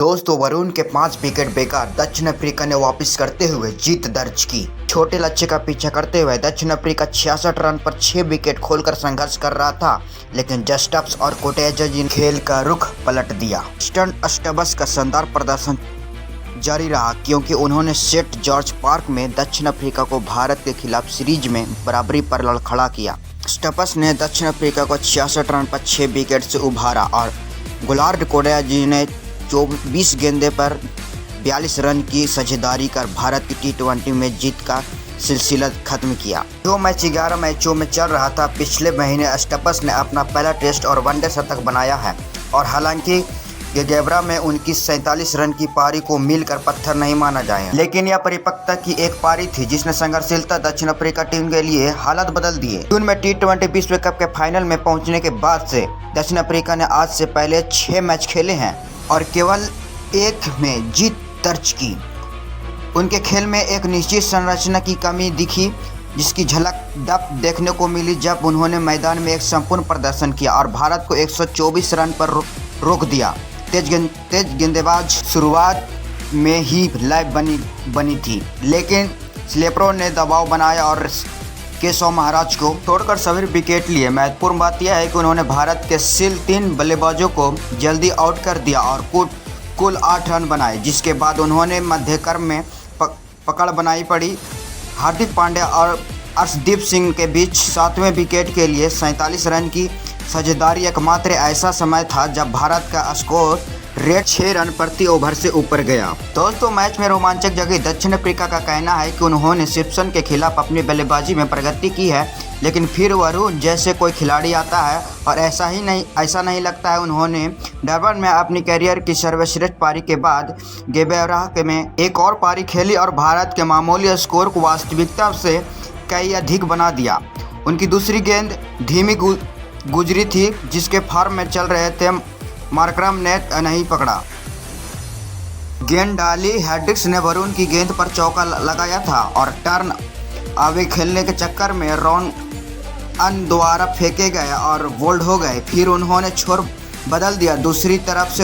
दोस्तों, वरुण के 5 विकेट बेकार दक्षिण अफ्रीका ने वापस करते हुए जीत दर्ज की। छोटे लक्ष्य का पीछा करते हुए दक्षिण अफ्रीका 66 रन पर 6 विकेट खोलकर संघर्ष कर रहा था, लेकिन जस्टप्स और कोटेजा ने खेल का रुख पलट दिया। स्टब्स का शानदार प्रदर्शन जारी रहा क्योंकि उन्होंने सेंट जॉर्ज पार्क में दक्षिण अफ्रीका को भारत के खिलाफ सीरीज में बराबरी पर लड़खड़ा किया। स्टब्स ने दक्षिण अफ्रीका को 66 रन पर 6 विकेट से उभारा और गोलार्ड कोटेजा ने 24 गेंदे पर 42 रन की साझेदारी कर भारत की टी20 में जीत का सिलसिला खत्म किया। जो मैच 11 मैचों में चल रहा था। पिछले महीने स्टब्स ने अपना पहला टेस्ट और वनडे शतक बनाया है और हालांकि गेबरा में उनकी 47 रन की पारी को मिलकर पत्थर नहीं माना जाए, लेकिन यह परिपक्वता की एक पारी थी जिसने संघर्षशीलता दक्षिण अफ्रीका टीम के लिए हालत बदल दिए। जून में टी20 विश्व कप के फाइनल में पहुंचने के बाद से दक्षिण अफ्रीका ने आज से पहले 6 मैच खेले हैं और केवल 1 में जीत दर्ज की। उनके खेल में एक निश्चित संरचना की कमी दिखी, जिसकी झलक तब देखने को मिली जब उन्होंने मैदान में एक संपूर्ण प्रदर्शन किया और भारत को 124 रन पर रोक दिया। तेज गेंदबाज शुरुआत में ही लाइव बनी थी, लेकिन स्लेपरों ने दबाव बनाया और केशव महाराज को छोड़कर सभी विकेट लिए। महत्वपूर्ण बात यह है कि उन्होंने भारत के शीर्ष 3 बल्लेबाजों को जल्दी आउट कर दिया और कुल 8 रन बनाए, जिसके बाद उन्होंने मध्यक्रम में पकड़ बनाई पड़ी। हार्दिक पांड्या और अर्शदीप सिंह के बीच 7वें विकेट के लिए 47 रन की साझेदारी एकमात्र ऐसा समय था जब भारत का स्कोर रेट 6 रन प्रति ओवर से ऊपर गया। दोस्तों, मैच में रोमांचक जगह दक्षिण अफ्रीका का कहना है कि उन्होंने सिम्पसन के खिलाफ अपनी बल्लेबाजी में प्रगति की है, लेकिन फिर वरुण जैसे कोई खिलाड़ी आता है और ऐसा नहीं लगता है। उन्होंने डरबन में अपनी कैरियर की सर्वश्रेष्ठ पारी के बाद गेबरा में एक और पारी खेली और भारत के मामूली स्कोर को वास्तविकता से कई अधिक बना दिया। उनकी दूसरी गेंद धीमी गुजरी थी, जिसके फॉर्म में चल रहे थे मार्करम ने नहीं पकड़ा। गेंद डाली। हेड्रिक्स ने वरुण की गेंद पर चौका लगाया था और टर्न आगे खेलने के चक्कर में रॉन अन द्वारा फेंके गए और बोल्ड हो गए। फिर उन्होंने छोर बदल दिया। दूसरी तरफ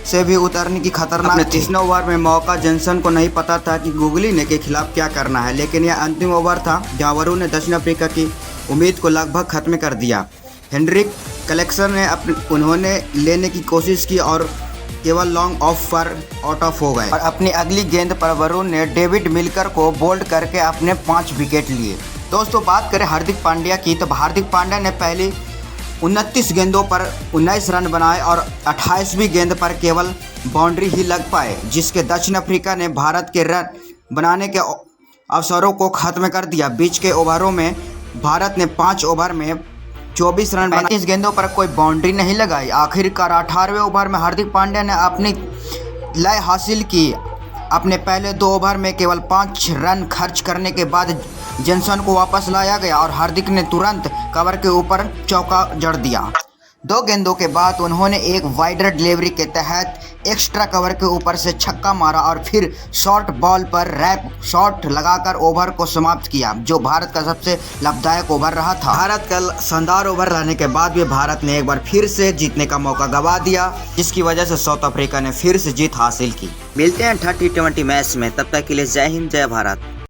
से भी उतरने की खतरनाक 3 ओवर में मौका जॉनसन को नहीं पता था कि गुगली ने के खिलाफ क्या करना है, लेकिन यह अंतिम ओवर था जहां वरुण ने दक्षिण अफ्रीका की उम्मीद को लगभग खत्म कर दिया। हेनरिक कलेक्शन ने उन्होंने लेने की कोशिश की और केवल लॉन्ग ऑफ पर आउट ऑफ हो गए और अपनी अगली गेंद पर वरुण ने डेविड मिलकर को बोल्ड करके अपने 5 विकेट लिए। दोस्तों, बात करें हार्दिक पांड्या की, तो हार्दिक पांड्या ने पहली 29 गेंदों पर 19 रन बनाए और 28वीं गेंद पर केवल बाउंड्री ही लग पाए, जिसके दक्षिण अफ्रीका ने भारत के रन बनाने के अवसरों को खत्म कर दिया। बीच के ओवरों में भारत ने 5 ओवर में 24 रन बनाए। इस गेंदों पर कोई बाउंड्री नहीं लगाई। आखिरकार 18वें ओवर में हार्दिक पांड्या ने अपनी लय हासिल की। अपने पहले 2 ओवर में केवल 5 रन खर्च करने के बाद जॉनसन को वापस लाया गया और हार्दिक ने तुरंत कवर के ऊपर चौका जड़ दिया। 2 गेंदों के बाद उन्होंने एक वाइडर डिलीवरी के तहत एक्स्ट्रा कवर के ऊपर से छक्का मारा और फिर शॉर्ट बॉल पर रैप शॉट लगाकर ओवर को समाप्त किया, जो भारत का सबसे लाभदायक ओवर रहा था। भारत का शानदार ओवर रहने के बाद भी भारत ने एक बार फिर से जीतने का मौका गंवा दिया, जिसकी वजह से साउथ अफ्रीका ने फिर से जीत हासिल की। मिलते हैं टी20 मैच में, तब तक के लिए जय हिंद, जय भारत।